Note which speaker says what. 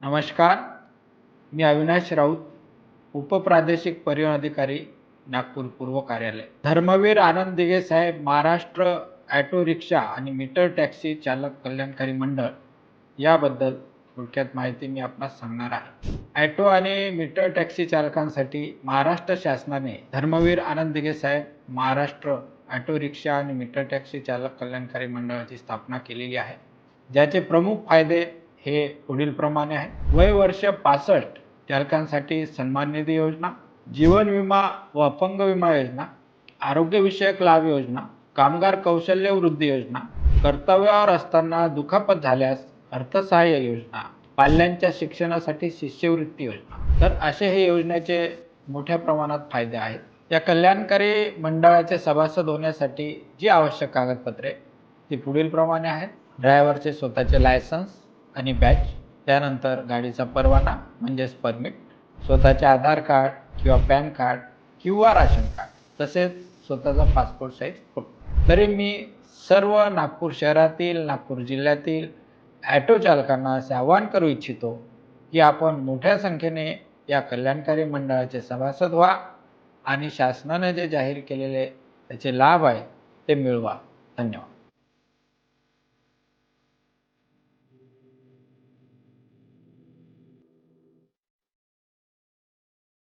Speaker 1: नमस्कार. मी अविनाश राऊत, उपप्रादेशिक परिवहन अधिकारी, नागपूर पूर्व कार्यालय. धर्मवीर आनंद दिघे साहेब महाराष्ट्र ऑटो रिक्षा आणि मीटर टॅक्सी चालक कल्याणकारी मंडळ याबद्दल थोडक्यात माहिती मी आपणास सांगणार आहे. ऑटो आणि मीटर टॅक्सी चालकांसाठी महाराष्ट्र शासनाने धर्मवीर आनंद दिघे साहेब महाराष्ट्र ऑटो रिक्षा आणि मीटर टॅक्सी चालक कल्याणकारी मंडळाची स्थापना केलेली आहे. ज्याचे प्रमुख फायदे हे पुढील प्रमाणे आहे. वय वर्ष 65 चालकांसाठी सन्मान निधी योजना, जीवन विमा व अपंग विमा योजना, आरोग्यविषयक लाभ योजना, कामगार कौशल्य वृद्धी योजना, कर्तव्यावर असताना दुखापत झाल्यास अर्थसहाय्य योजना, पाल्यांच्या शिक्षणासाठी शिष्यवृत्ती योजना. तर असे हे योजनेचे मोठ्या प्रमाणात फायदे आहेत. या कल्याणकारी मंडळाचे सभासद होण्यासाठी जी आवश्यक कागदपत्रे ती पुढील प्रमाणे आहेत. ड्रायव्हरचे स्वतःचे लायसन्स आणि बॅच, त्यानंतर गाडीचा परवाना म्हणजेच परमिट, स्वतःचे आधार कार्ड किंवा पॅन कार्ड किंवा राशन कार्ड, तसेच स्वतःचा पासपोर्ट साईज फोटो. तरी मी सर्व नागपूर शहरातील, नागपूर जिल्ह्यातील ऑटो चालकांना असे आवाहन करू इच्छितो की आपण मोठ्या संख्येने या कल्याणकारी मंडळाचे सभासद व्हा आणि शासनाने जे जाहीर केलेले त्याचे लाभ आहे ते मिळवा. धन्यवाद.